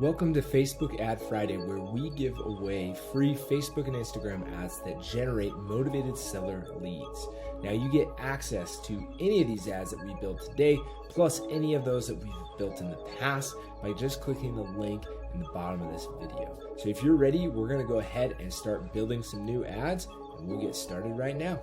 Welcome to Facebook Ad Friday, where we give away free Facebook and Instagram ads that generate motivated seller leads. Now you get access to any of these ads that we built today, plus any of those that we've built in the past by just clicking the link in the bottom of this video. So if you're ready, we're gonna go ahead and start building some new ads, and we'll get started right now.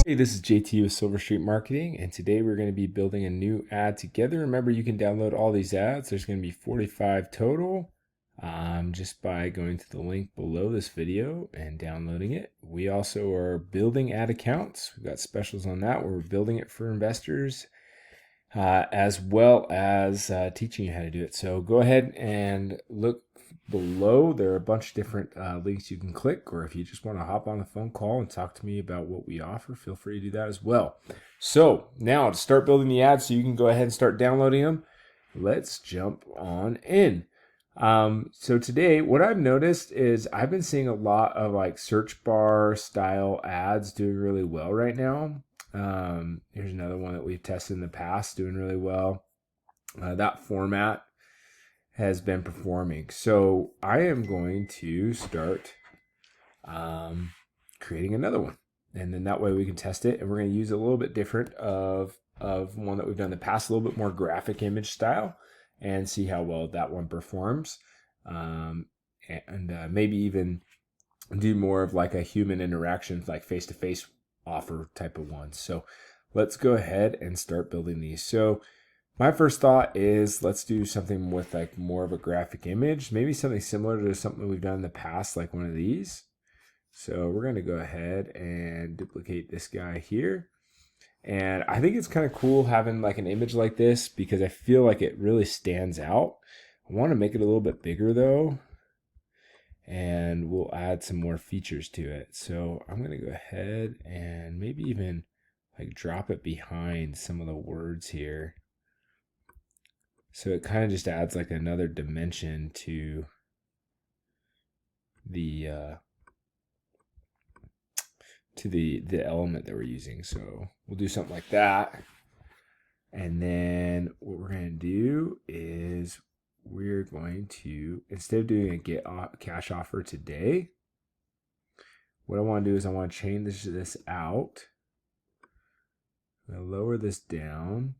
Hey, this is JT with Silver Street Marketing, and today we're going to be building a new ad together. Remember, you can download all these ads. There's going to be 45 total just by going to the link below this video and downloading it. We also are building ad accounts. We've got specials on that. We're building it for investors as well as teaching you how to do it. So go ahead and look below. There are a bunch of different links you can click, or if you just want to hop on a phone call and talk to me about what we offer, feel free to do that as well. So now to start building the ads so you can go ahead and start downloading them, let's jump on in. So today what I've noticed is I've been seeing a lot of like search bar style ads doing really well right now. Here's another one that we've tested in the past doing really well. That format has been performing. So I am going to start creating another one. And then that way we can test it. And we're going to use a little bit different of one that we've done in the past, a little bit more graphic image style, and see how well that one performs. And maybe even do more of like a human interaction, like face-to-face offer type of one. So let's go ahead and start building these. So my first thought is let's do something with like more of a graphic image, maybe something similar to something we've done in the past, like one of these. So we're going to go ahead and duplicate this guy here. And I think it's kind of cool having like an image like this because I feel like it really stands out. I want to make it a little bit bigger though, and we'll add some more features to it. So I'm going to go ahead and maybe even like drop it behind some of the words here. So it kind of just adds like another dimension to the element that we're using. So we'll do something like that. And then what we're going to do is we're going to, instead of doing a get cash offer today, what I want to do is I want to change this out. I'm going to lower this down.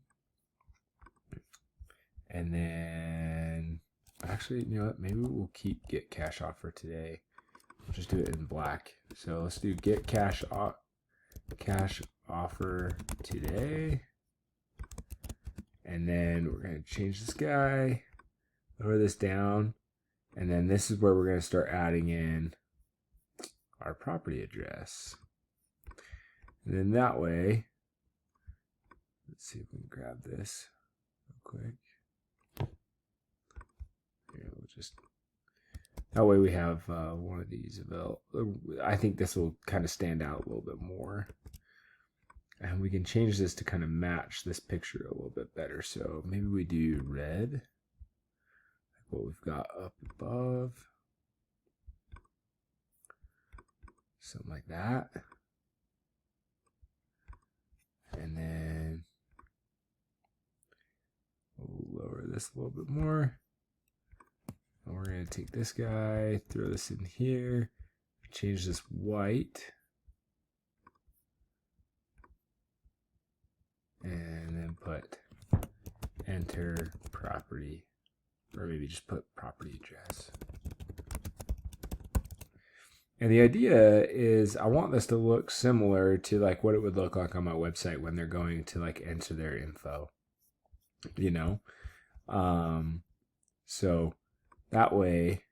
And then, actually, you know what? Maybe we'll keep get cash offer today. We'll just do it in black. So let's do get cash offer today. And then we're going to change this guy, lower this down. And then this is where we're going to start adding in our property address. And then that way, let's see if we can grab this real quick. Here, we'll just, that way we have one of these available. I think this will kind of stand out a little bit more. And we can change this to kind of match this picture a little bit better. So maybe we do red, like what we've got up above. Something like that. And then we'll lower this a little bit more. And we're going to take this guy, throw this in here, change this white, and then put enter property, or maybe just put property address. And the idea is I want this to look similar to like what it would look like on my website when they're going to like enter their info, you know? So that way,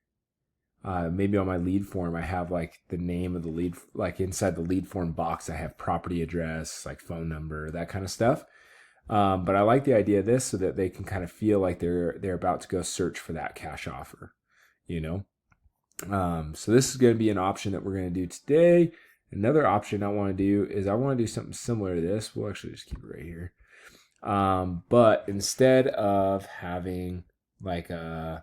maybe on my lead form, I have like the name of the lead, like inside the lead form box, I have property address, like phone number, that kind of stuff. But I like the idea of this so that they can kind of feel like they're about to go search for that cash offer, you know? So this is going to be an option that we're going to do today. Another option I want to do is I want to do something similar to this. We'll actually just keep it right here. But instead of having like a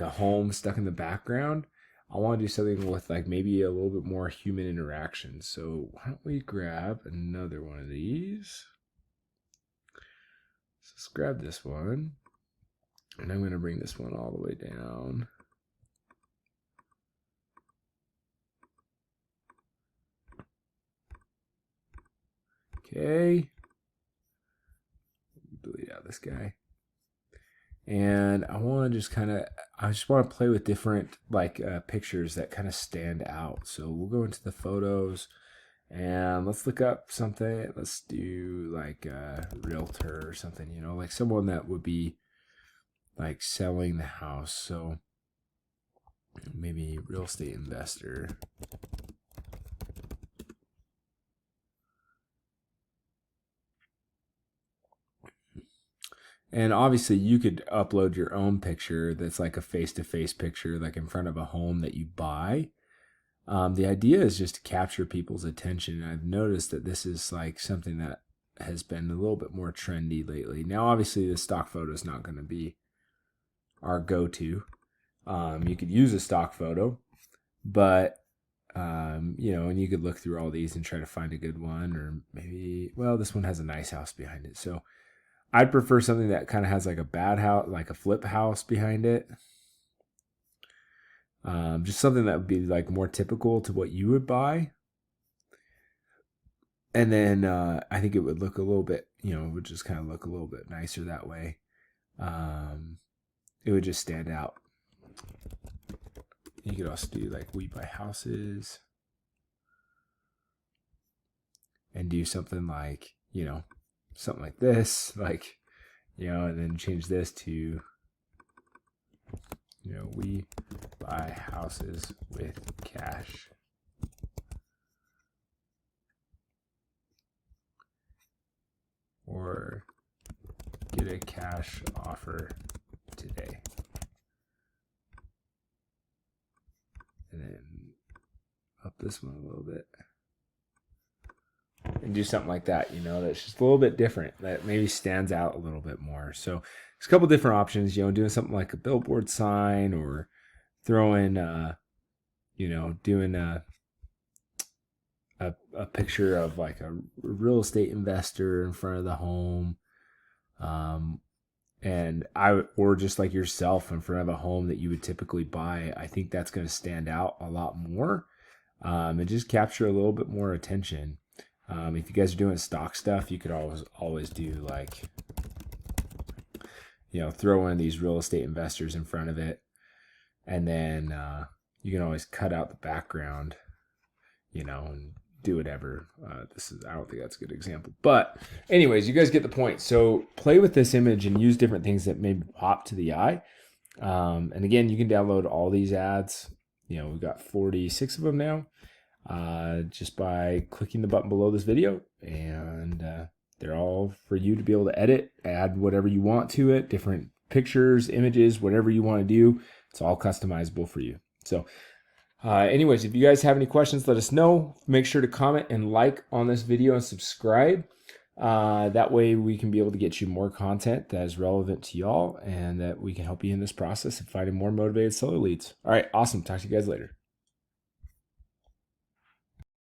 home stuck in the background, I want to do something with like maybe a little bit more human interaction. So why don't we grab another one of these? grab this one, and I'm going to bring this one all the way down. Okay. Delete out this guy. And I want to just I just want to play with different pictures that kind of stand out. So we'll go into the photos and let's look up something. Let's do like a realtor or something, you know, like someone that would be like selling the house. So maybe real estate investor. And obviously you could upload your own picture that's like a face-to-face picture, like in front of a home that you buy. The idea is just to capture people's attention. I've noticed that this is like something that has been a little bit more trendy lately. Now, obviously the stock photo is not going to be our go-to. You could use a stock photo, but you know, and you could look through all these and try to find a good one, or maybe, well, this one has a nice house behind it. So I'd prefer something that kind of has like a bad house, like a flip house behind it. Just something that would be like more typical to what you would buy. And then I think it would look a little bit, you know, it would just kind of look a little bit nicer that way. It would just stand out. You could also do like we buy houses and do something like, you know, something like this, like, you know, and then change this to, you know, we buy houses with cash. Or get a cash offer today. And then up this one a little bit. And do something like that, you know, that's just a little bit different, that maybe stands out a little bit more. So there's a couple different options, you know, doing something like a billboard sign, or throwing, you know, doing a picture of like a real estate investor in front of the home. Or just like yourself in front of a home that you would typically buy. I think that's going to stand out a lot more, and just capture a little bit more attention. If you guys are doing stock stuff, you could always do like, you know, throw in these real estate investors in front of it. And then you can always cut out the background, you know, and do whatever. I don't think that's a good example. But anyways, you guys get the point. So play with this image and use different things that maybe pop to the eye. And again, you can download all these ads. You know, we've got 46 of them now. Just by clicking the button below this video, and they're all for you to be able to edit, add whatever you want to it, different pictures, images, whatever you want to do. It's all customizable for you. So anyways, if you guys have any questions, let us know. Make sure to comment and like on this video and subscribe. That way we can be able to get you more content that is relevant to y'all, and that we can help you in this process of finding more motivated seller leads. All right, awesome. Talk to you guys later.